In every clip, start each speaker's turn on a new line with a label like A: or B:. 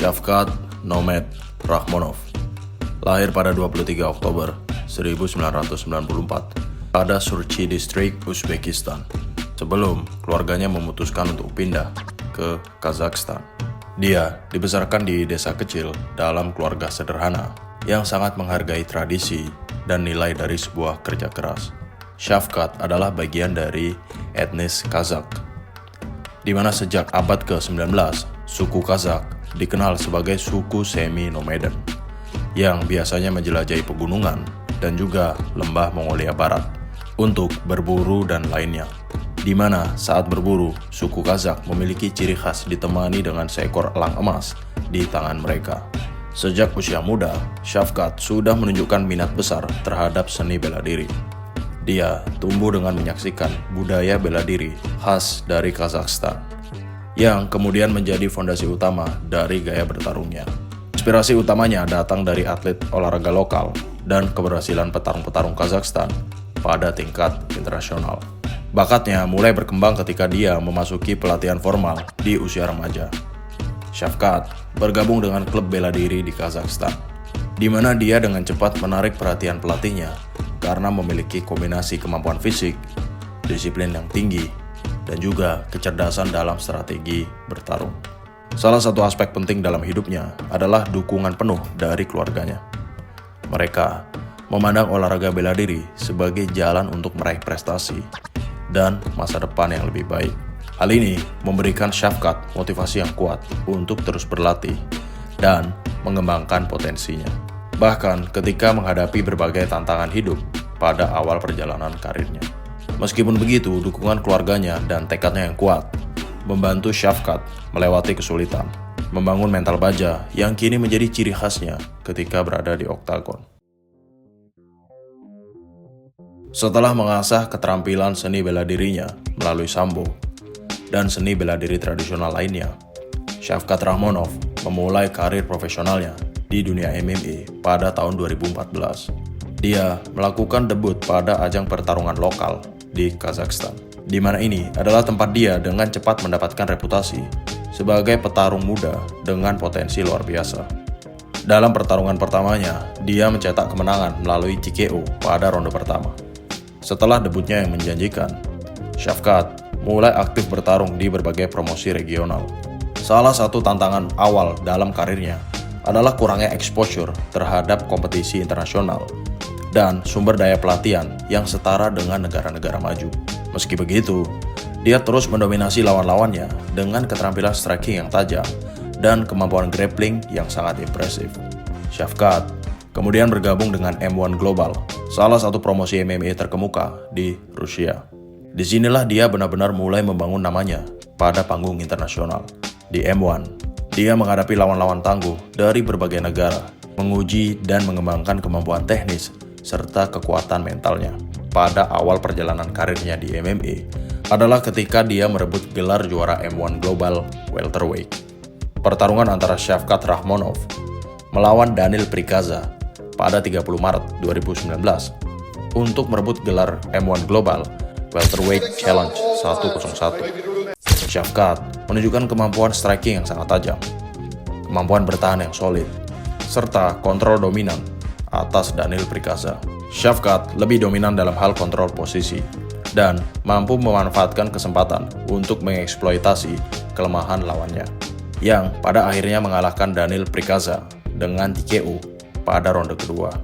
A: Shavkat Nomad Rakhmonov lahir pada 23 Oktober 1994 pada Surchi Distrik, Uzbekistan. Sebelum keluarganya memutuskan untuk pindah ke Kazakhstan. Dia dibesarkan di desa kecil dalam keluarga sederhana yang sangat menghargai tradisi dan nilai dari sebuah kerja keras. Shavkat adalah bagian dari etnis Kazakh, di mana sejak abad ke-19, suku Kazakh dikenal sebagai suku semi-nomaden yang biasanya menjelajahi pegunungan dan juga lembah Mongolia Barat untuk berburu dan lainnya. Di mana saat berburu, suku Kazakh memiliki ciri khas ditemani dengan seekor elang emas di tangan mereka. Sejak usia muda, Shavkat sudah menunjukkan minat besar terhadap seni bela diri. Dia tumbuh dengan menyaksikan budaya bela diri khas dari Kazakhstan, yang kemudian menjadi fondasi utama dari gaya bertarungnya. Inspirasi utamanya datang dari atlet olahraga lokal dan keberhasilan petarung-petarung Kazakhstan pada tingkat internasional. Bakatnya mulai berkembang ketika dia memasuki pelatihan formal di usia remaja. Shavkat bergabung dengan klub bela diri di Kazakhstan, di mana dia dengan cepat menarik perhatian pelatihnya karena memiliki kombinasi kemampuan fisik, disiplin yang tinggi, dan juga kecerdasan dalam strategi bertarung. Salah satu aspek penting dalam hidupnya adalah dukungan penuh dari keluarganya. Mereka memandang olahraga bela diri sebagai jalan untuk meraih prestasi dan masa depan yang lebih baik. Hal ini memberikan Shavkat motivasi yang kuat untuk terus berlatih dan mengembangkan potensinya. Bahkan ketika menghadapi berbagai tantangan hidup pada awal perjalanan karirnya. Meskipun begitu, dukungan keluarganya dan tekadnya yang kuat membantu Shavkat melewati kesulitan, membangun mental baja yang kini menjadi ciri khasnya ketika berada di oktagon. Setelah mengasah keterampilan seni bela dirinya melalui sambo dan seni bela diri tradisional lainnya, Shavkat Rakhmonov memulai karir profesionalnya di dunia MMA pada tahun 2014. Dia melakukan debut pada ajang pertarungan lokal di Kazakhstan, di mana ini adalah tempat dia dengan cepat mendapatkan reputasi sebagai petarung muda dengan potensi luar biasa. Dalam pertarungan pertamanya, dia mencetak kemenangan melalui TKO pada ronde pertama. Setelah debutnya yang menjanjikan, Shavkat mulai aktif bertarung di berbagai promosi regional. Salah satu tantangan awal dalam karirnya adalah kurangnya exposure terhadap kompetisi internasional dan sumber daya pelatihan yang setara dengan negara-negara maju. Meski begitu, dia terus mendominasi lawan-lawannya dengan keterampilan striking yang tajam dan kemampuan grappling yang sangat impresif. Shavkat kemudian bergabung dengan M1 Global, salah satu promosi MMA terkemuka di Rusia. Disinilah dia benar-benar mulai membangun namanya pada panggung internasional. Di M1, dia menghadapi lawan-lawan tangguh dari berbagai negara, menguji dan mengembangkan kemampuan teknis serta kekuatan mentalnya. Pada awal perjalanan karirnya di MMA adalah ketika dia merebut gelar juara M1 Global Welterweight. Pertarungan antara Shavkat Rakhmonov melawan Daniil Prikaza pada 30 Maret 2019 untuk merebut gelar M1 Global Welterweight Challenge 101. Shavkat menunjukkan kemampuan striking yang sangat tajam, kemampuan bertahan yang solid, serta kontrol dominan atas Daniil Prikaza. Shavkat lebih dominan dalam hal kontrol posisi dan mampu memanfaatkan kesempatan untuk mengeksploitasi kelemahan lawannya, yang pada akhirnya mengalahkan Daniil Prikaza dengan TKO pada ronde kedua.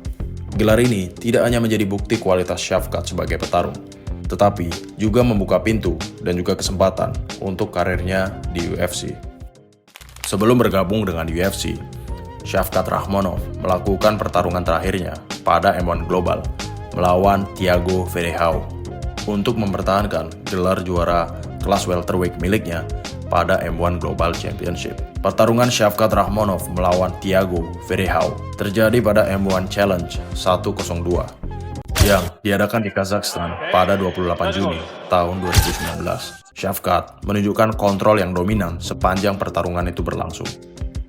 A: Gelar ini tidak hanya menjadi bukti kualitas Shavkat sebagai petarung, tetapi juga membuka pintu dan juga kesempatan untuk karirnya di UFC. Sebelum bergabung dengan UFC, Shavkat Rakhmonov melakukan pertarungan terakhirnya pada M1 Global melawan Thiago Verreijão untuk mempertahankan gelar juara kelas welterweight miliknya pada M1 Global Championship. Pertarungan Shavkat Rakhmonov melawan Thiago Verreijão terjadi pada M1 Challenge 102 yang diadakan di Kazakhstan pada 28 Juni tahun 2019. Shavkat menunjukkan kontrol yang dominan sepanjang pertarungan itu berlangsung,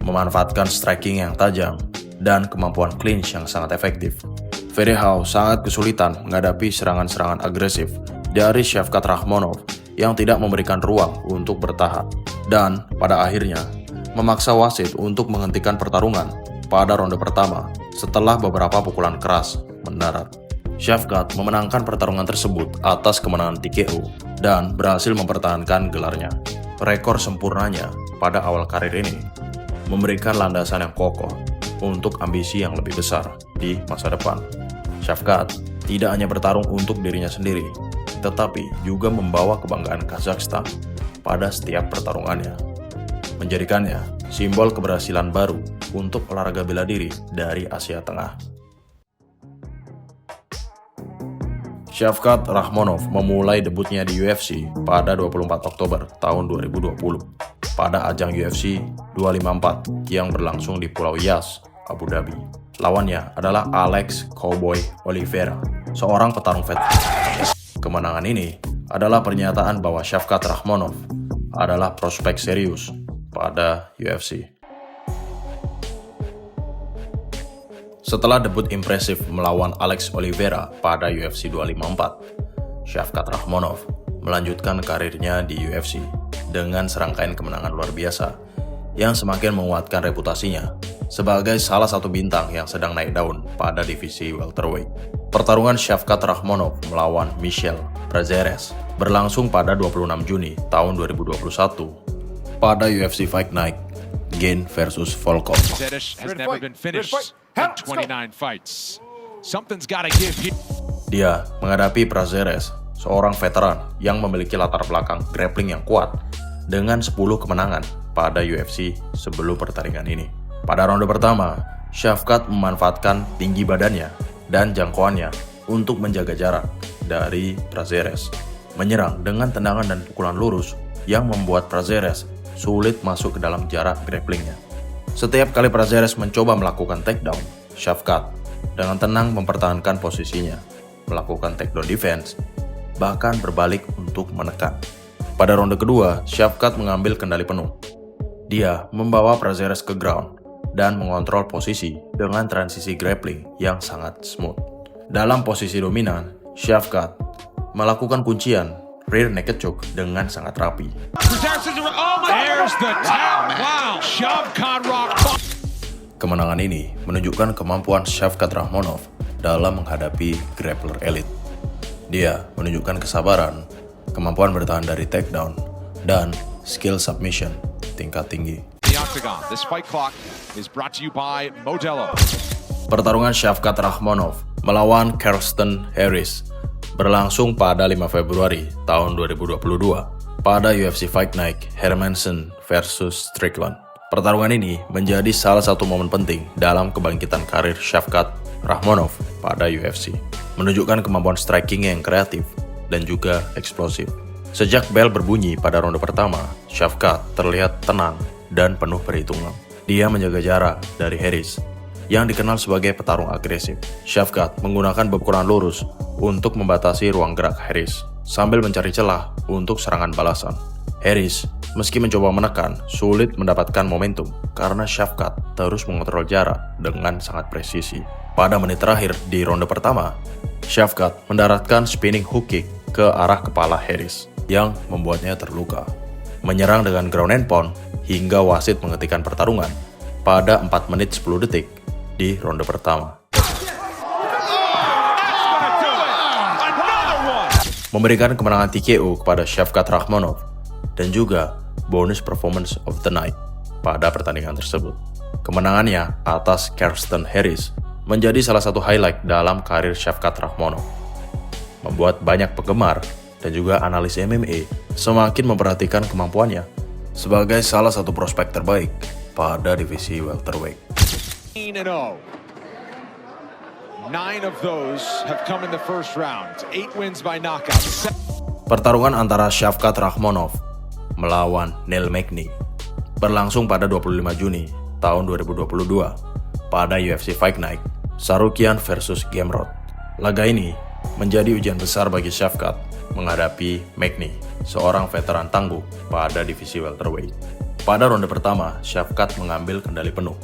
A: memanfaatkan striking yang tajam dan kemampuan clinch yang sangat efektif. Verreijão sangat kesulitan menghadapi serangan-serangan agresif dari Shavkat Rakhmonov yang tidak memberikan ruang untuk bertahan, dan pada akhirnya memaksa wasit untuk menghentikan pertarungan pada ronde pertama setelah beberapa pukulan keras mendarat. Shavkat memenangkan pertarungan tersebut atas kemenangan TKO dan berhasil mempertahankan gelarnya. Rekor sempurnanya pada awal karir ini memberikan landasan yang kokoh untuk ambisi yang lebih besar di masa depan. Shavkat tidak hanya bertarung untuk dirinya sendiri, tetapi juga membawa kebanggaan Kazakhstan pada setiap pertarungannya, menjadikannya simbol keberhasilan baru untuk olahraga bela diri dari Asia Tengah. Shavkat Rakhmonov memulai debutnya di UFC pada 24 Oktober tahun 2020 pada ajang UFC 254 yang berlangsung di Pulau Yas, Abu Dhabi. Lawannya adalah Alex "Cowboy" Oliveira, seorang petarung veteran. Kemenangan ini adalah pernyataan bahwa Shavkat Rakhmonov adalah prospek serius pada UFC. Setelah debut impresif melawan Alex Oliveira pada UFC 254, Shavkat Rakhmonov melanjutkan karirnya di UFC dengan serangkaian kemenangan luar biasa yang semakin menguatkan reputasinya sebagai salah satu bintang yang sedang naik daun pada divisi welterweight. Pertarungan Shavkat Rakhmonov melawan Michel Prazeres berlangsung pada 26 Juni tahun 2021 pada UFC Fight Night Gane versus Volkov.
B: Prazeres has never been finished in 29 fights. Something's gotta give here.
A: Dia menghadapi Prazeres, seorang veteran yang memiliki latar belakang grappling yang kuat dengan 10 kemenangan pada UFC sebelum pertandingan ini. Pada ronde pertama, Shavkat memanfaatkan tinggi badannya dan jangkauannya untuk menjaga jarak dari Prazeres, menyerang dengan tendangan dan pukulan lurus yang membuat Prazeres sulit masuk ke dalam jarak grapplingnya. Setiap kali Prazeres mencoba melakukan takedown, Shavkat dengan tenang mempertahankan posisinya, melakukan takedown defense, bahkan berbalik untuk menekan. Pada ronde kedua, Shavkat mengambil kendali penuh. Dia membawa Prazeres ke ground dan mengontrol posisi dengan transisi grappling yang sangat smooth. Dalam posisi dominan, Shavkat melakukan kuncian rear naked choke dengan sangat rapi.
B: There's the tap. Wow. Shavkat Rakhmonov.
A: Kemenangan ini menunjukkan kemampuan Shavkat Rakhmonov dalam menghadapi grappler elite. Dia menunjukkan kesabaran, kemampuan bertahan dari takedown, dan skill submission tingkat tinggi.
B: The Octagon. This fight clock is brought to you by Modelo.
A: Pertarungan Shavkat Rakhmonov melawan Kirsten Harris berlangsung pada 5 Februari tahun 2022 pada UFC Fight Night Hermansson versus Strickland. Pertarungan ini menjadi salah satu momen penting dalam kebangkitan karir Shavkat Rakhmonov pada UFC, menunjukkan kemampuan striking yang kreatif dan juga eksplosif. Sejak bel berbunyi pada ronde pertama, Shavkat terlihat tenang dan penuh perhitungan. Dia menjaga jarak dari Harris, yang dikenal sebagai petarung agresif. Shavkat menggunakan pukulan lurus untuk membatasi ruang gerak Harris, sambil mencari celah untuk serangan balasan. Harris, meski mencoba menekan, sulit mendapatkan momentum karena Shavkat terus mengontrol jarak dengan sangat presisi. Pada menit terakhir di ronde pertama, Shavkat mendaratkan spinning hook kick ke arah kepala Harris yang membuatnya terluka. Menyerang dengan ground and pound hingga wasit menghentikan pertarungan pada 4 menit 10 detik di ronde pertama. Memberikan kemenangan TKO kepada Shavkat Rakhmonov dan juga bonus performance of the night pada pertandingan tersebut. Kemenangannya atas Kirsten Harris menjadi salah satu highlight dalam karir Shavkat Rakhmonov, membuat banyak penggemar dan juga analis MMA semakin memperhatikan kemampuannya sebagai salah satu prospek terbaik pada divisi welterweight.
B: 9 of those have come in the first round. 8 wins by knockout.
A: Pertarungan antara Shavkat Rakhmonov melawan Neil Magny berlangsung pada 25 Juni tahun 2022 pada UFC Fight Night Sarukian versus Gamrot. Laga ini menjadi ujian besar bagi Shavkat menghadapi Magny, seorang veteran tangguh pada divisi welterweight. Pada ronde pertama, Shavkat mengambil kendali penuh.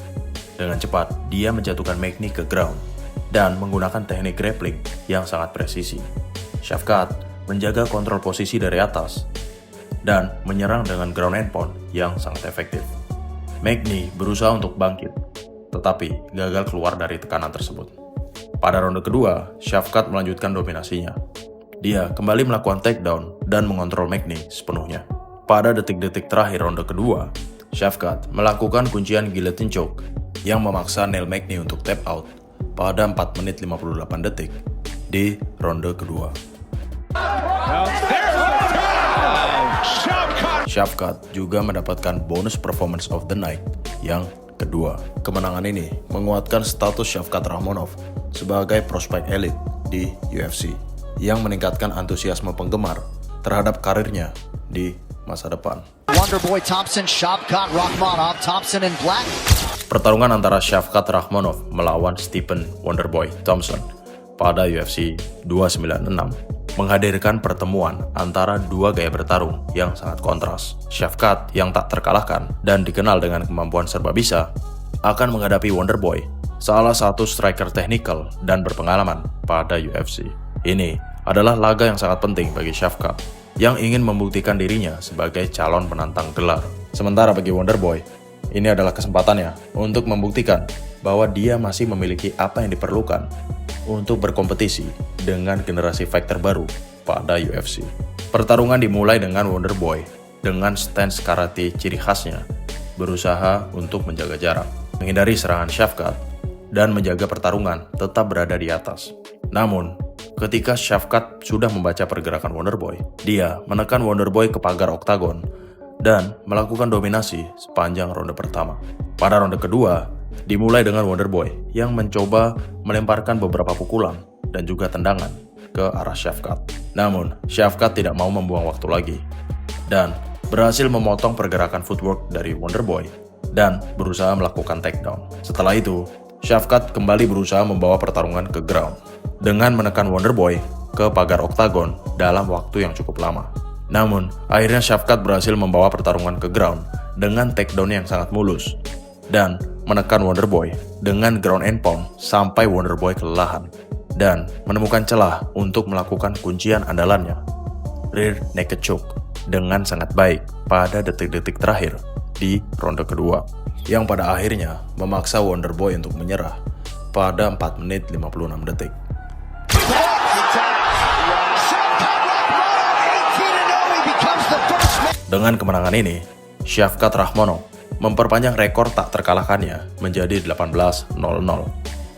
A: Dengan cepat, dia menjatuhkan Magny ke ground dan menggunakan teknik grappling yang sangat presisi. Shavkat menjaga kontrol posisi dari atas dan menyerang dengan ground and pound yang sangat efektif. Magny berusaha untuk bangkit, tetapi gagal keluar dari tekanan tersebut. Pada ronde kedua, Shavkat melanjutkan dominasinya. Dia kembali melakukan takedown dan mengontrol Magny sepenuhnya. Pada detik-detik terakhir ronde kedua, Shavkat melakukan kuncian guillotine choke yang memaksa Neil Magny untuk tap out pada 4 menit 58 detik di ronde kedua. Shavkat juga mendapatkan bonus performance of the night yang kedua. Kemenangan ini menguatkan status Shavkat Rakhmonov sebagai prospek elit di UFC yang meningkatkan antusiasme penggemar terhadap karirnya di masa depan.
C: Wonderboy Thompson, Shavkat Rakhmonov, Thompson in black.
A: Pertarungan antara Shavkat Rakhmonov melawan Stephen Wonderboy Thompson pada UFC 296 menghadirkan pertemuan antara dua gaya bertarung yang sangat kontras. Shavkat yang tak terkalahkan dan dikenal dengan kemampuan serba bisa akan menghadapi Wonderboy, salah satu striker teknikal dan berpengalaman pada UFC. Ini adalah laga yang sangat penting bagi Shavkat yang ingin membuktikan dirinya sebagai calon penantang gelar. Sementara bagi Wonderboy, ini adalah kesempatannya untuk membuktikan bahwa dia masih memiliki apa yang diperlukan untuk berkompetisi dengan generasi fighter baru pada UFC. Pertarungan dimulai dengan Wonderboy dengan stance karate ciri khasnya, berusaha untuk menjaga jarak, menghindari serangan Shavkat, dan menjaga pertarungan tetap berada di atas. Namun, ketika Shavkat sudah membaca pergerakan Wonderboy, dia menekan Wonderboy ke pagar oktagon dan melakukan dominasi sepanjang ronde pertama. Pada ronde kedua, dimulai dengan Wonderboy yang mencoba melemparkan beberapa pukulan dan juga tendangan ke arah Shavkat. Namun, Shavkat tidak mau membuang waktu lagi dan berhasil memotong pergerakan footwork dari Wonderboy dan berusaha melakukan takedown. Setelah itu, Shavkat kembali berusaha membawa pertarungan ke ground dengan menekan Wonderboy ke pagar oktagon dalam waktu yang cukup lama. Namun, akhirnya Shavkat berhasil membawa pertarungan ke ground dengan takedown yang sangat mulus dan menekan Wonderboy dengan ground and pound sampai Wonderboy kelelahan dan menemukan celah untuk melakukan kuncian andalannya, rear naked choke, dengan sangat baik pada detik-detik terakhir di ronde kedua, yang pada akhirnya memaksa Wonderboy untuk menyerah pada 4 menit 56 detik. Dengan kemenangan ini, Shavkat Rakhmonov memperpanjang rekor tak terkalahkannya menjadi 18-0.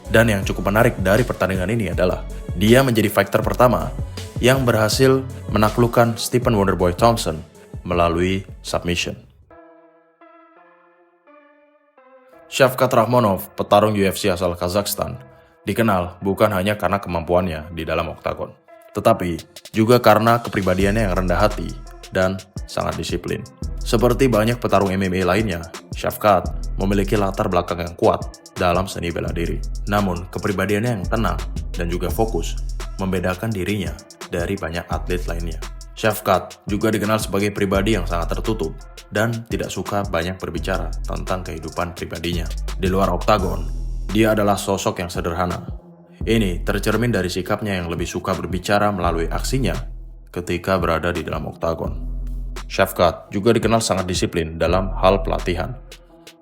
A: Dan yang cukup menarik dari pertandingan ini adalah dia menjadi fighter pertama yang berhasil menaklukkan Stephen Wonderboy Thompson melalui submission. Shavkat Rakhmonov, petarung UFC asal Kazakhstan, dikenal bukan hanya karena kemampuannya di dalam oktagon, tetapi juga karena kepribadiannya yang rendah hati dan sangat disiplin. Seperti banyak petarung MMA lainnya, Shavkat memiliki latar belakang yang kuat dalam seni bela diri. Namun, kepribadiannya yang tenang dan juga fokus membedakan dirinya dari banyak atlet lainnya. Shavkat juga dikenal sebagai pribadi yang sangat tertutup dan tidak suka banyak berbicara tentang kehidupan pribadinya. Di luar oktagon, dia adalah sosok yang sederhana. Ini tercermin dari sikapnya yang lebih suka berbicara melalui aksinya ketika berada di dalam oktagon. Shavkat juga dikenal sangat disiplin dalam hal pelatihan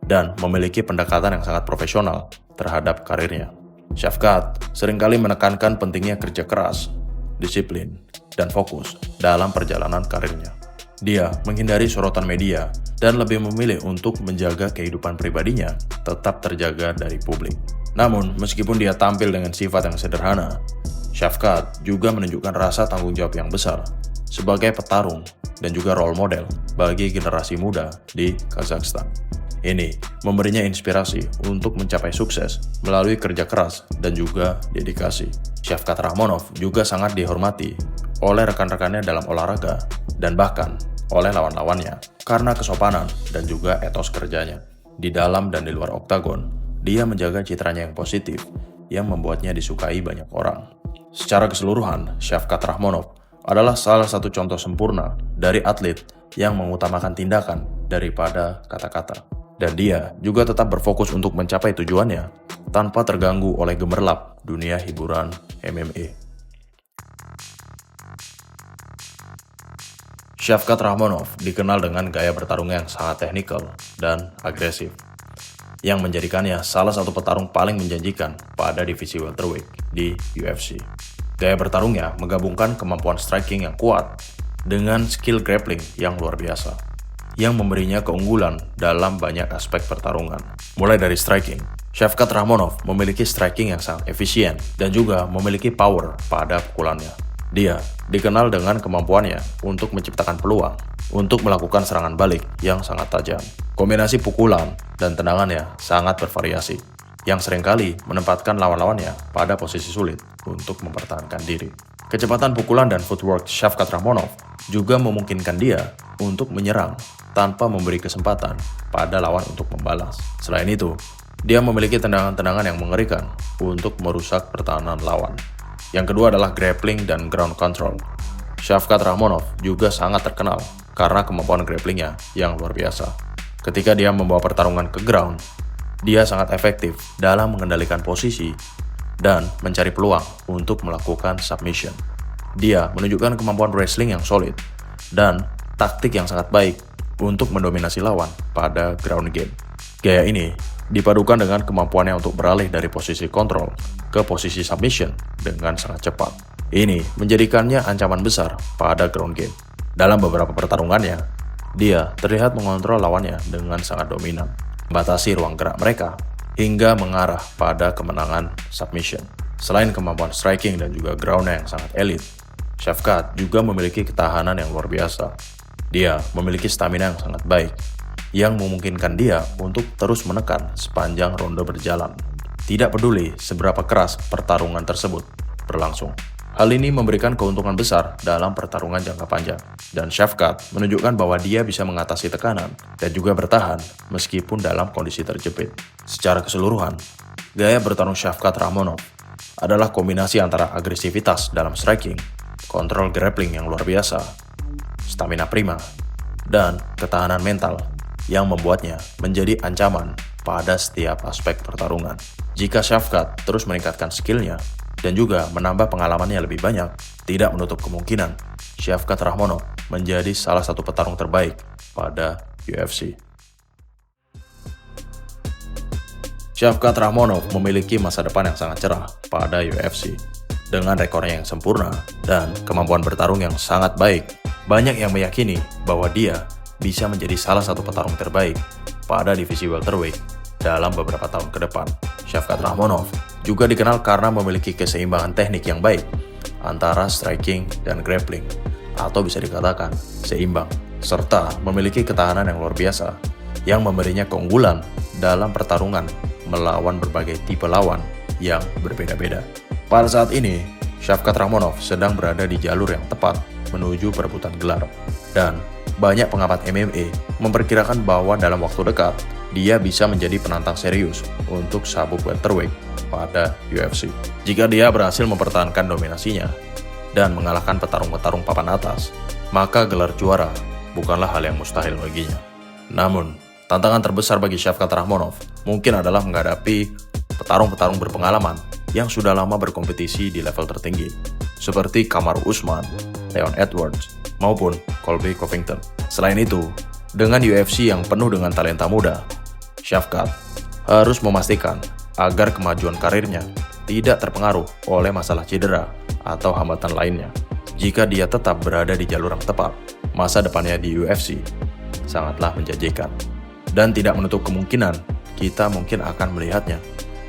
A: dan memiliki pendekatan yang sangat profesional terhadap karirnya. Shavkat seringkali menekankan pentingnya kerja keras, disiplin, dan fokus dalam perjalanan karirnya. Dia menghindari sorotan media dan lebih memilih untuk menjaga kehidupan pribadinya tetap terjaga dari publik. Namun, meskipun dia tampil dengan sifat yang sederhana, Shavkat juga menunjukkan rasa tanggung jawab yang besar sebagai petarung dan juga role model bagi generasi muda di Kazakhstan. Ini memberinya inspirasi untuk mencapai sukses melalui kerja keras dan juga dedikasi. Shavkat Rakhmonov juga sangat dihormati oleh rekan-rekannya dalam olahraga dan bahkan oleh lawan-lawannya karena kesopanan dan juga etos kerjanya. Di dalam dan di luar oktagon, dia menjaga citranya yang positif yang membuatnya disukai banyak orang. Secara keseluruhan, Shavkat Rakhmonov adalah salah satu contoh sempurna dari atlet yang mengutamakan tindakan daripada kata-kata. Dan dia juga tetap berfokus untuk mencapai tujuannya tanpa terganggu oleh gemerlap dunia hiburan MMA. Shavkat Rakhmonov dikenal dengan gaya bertarungnya yang sangat teknikal dan agresif, yang menjadikannya salah satu petarung paling menjanjikan pada divisi welterweight di UFC. Gaya bertarungnya menggabungkan kemampuan striking yang kuat dengan skill grappling yang luar biasa, yang memberinya keunggulan dalam banyak aspek pertarungan. Mulai dari striking, Shavkat Rakhmonov memiliki striking yang sangat efisien dan juga memiliki power pada pukulannya. Dia dikenal dengan kemampuannya untuk menciptakan peluang untuk melakukan serangan balik yang sangat tajam. Kombinasi pukulan dan tendangannya sangat bervariasi, yang seringkali menempatkan lawan-lawannya pada posisi sulit untuk mempertahankan diri. Kecepatan pukulan dan footwork Shavkat Rakhmonov juga memungkinkan dia untuk menyerang tanpa memberi kesempatan pada lawan untuk membalas. Selain itu, dia memiliki tendangan-tendangan yang mengerikan untuk merusak pertahanan lawan. Yang kedua adalah grappling dan ground control. Shavkat Rakhmonov juga sangat terkenal karena kemampuan grapplingnya yang luar biasa. Ketika dia membawa pertarungan ke ground, dia sangat efektif dalam mengendalikan posisi dan mencari peluang untuk melakukan submission. Dia menunjukkan kemampuan wrestling yang solid dan taktik yang sangat baik untuk mendominasi lawan pada ground game. Gaya ini dipadukan dengan kemampuannya untuk beralih dari posisi kontrol ke posisi submission dengan sangat cepat. Ini menjadikannya ancaman besar pada ground game. Dalam beberapa pertarungannya, dia terlihat mengontrol lawannya dengan sangat dominan, membatasi ruang gerak mereka hingga mengarah pada kemenangan submission. Selain kemampuan striking dan juga groundnya yang sangat elit, Shavkat juga memiliki ketahanan yang luar biasa. Dia memiliki stamina yang sangat baik, yang memungkinkan dia untuk terus menekan sepanjang ronde berjalan. Tidak peduli seberapa keras pertarungan tersebut berlangsung. Hal ini memberikan keuntungan besar dalam pertarungan jangka panjang, dan Shavkat menunjukkan bahwa dia bisa mengatasi tekanan dan juga bertahan meskipun dalam kondisi terjepit. Secara keseluruhan, gaya bertarung Shavkat Rakhmonov adalah kombinasi antara agresivitas dalam striking, kontrol grappling yang luar biasa, stamina prima, dan ketahanan mental yang membuatnya menjadi ancaman pada setiap aspek pertarungan. Jika Shavkat terus meningkatkan skillnya dan juga menambah pengalamannya lebih banyak, tidak menutup kemungkinan Shavkat Rakhmonov menjadi salah satu petarung terbaik pada UFC. Shavkat Rakhmonov memiliki masa depan yang sangat cerah pada UFC. Dengan rekornya yang sempurna dan kemampuan bertarung yang sangat baik, banyak yang meyakini bahwa dia bisa menjadi salah satu petarung terbaik pada divisi welterweight dalam beberapa tahun ke depan. Shavkat Rakhmonov juga dikenal karena memiliki keseimbangan teknik yang baik antara striking dan grappling, atau bisa dikatakan seimbang, serta memiliki ketahanan yang luar biasa yang memberinya keunggulan dalam pertarungan melawan berbagai tipe lawan yang berbeda-beda. Pada saat ini, Shavkat Rakhmonov sedang berada di jalur yang tepat menuju perebutan gelar, dan banyak pengamat MMA memperkirakan bahwa dalam waktu dekat, dia bisa menjadi penantang serius untuk sabuk welterweight pada UFC. Jika dia berhasil mempertahankan dominasinya dan mengalahkan petarung-petarung papan atas, maka gelar juara bukanlah hal yang mustahil baginya. Namun, tantangan terbesar bagi Shavkat Rakhmonov mungkin adalah menghadapi petarung-petarung berpengalaman yang sudah lama berkompetisi di level tertinggi, seperti Kamaru Usman, Leon Edwards, maupun Colby Covington. Selain itu, dengan UFC yang penuh dengan talenta muda, Shavkat harus memastikan agar kemajuan karirnya tidak terpengaruh oleh masalah cedera atau hambatan lainnya. Jika dia tetap berada di jalur yang tepat, masa depannya di UFC sangatlah menjanjikan. Dan tidak menutup kemungkinan kita mungkin akan melihatnya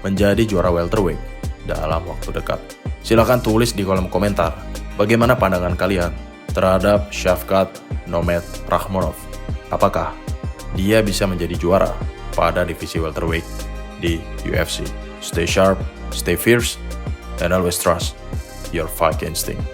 A: menjadi juara welterweight dalam waktu dekat. Silahkan tulis di kolom komentar bagaimana pandangan kalian terhadap Shavkat Nomad Rakhmonov. Apakah dia bisa menjadi juara pada divisi welterweight di UFC? Stay sharp, stay fierce, and always trust your fight instinct.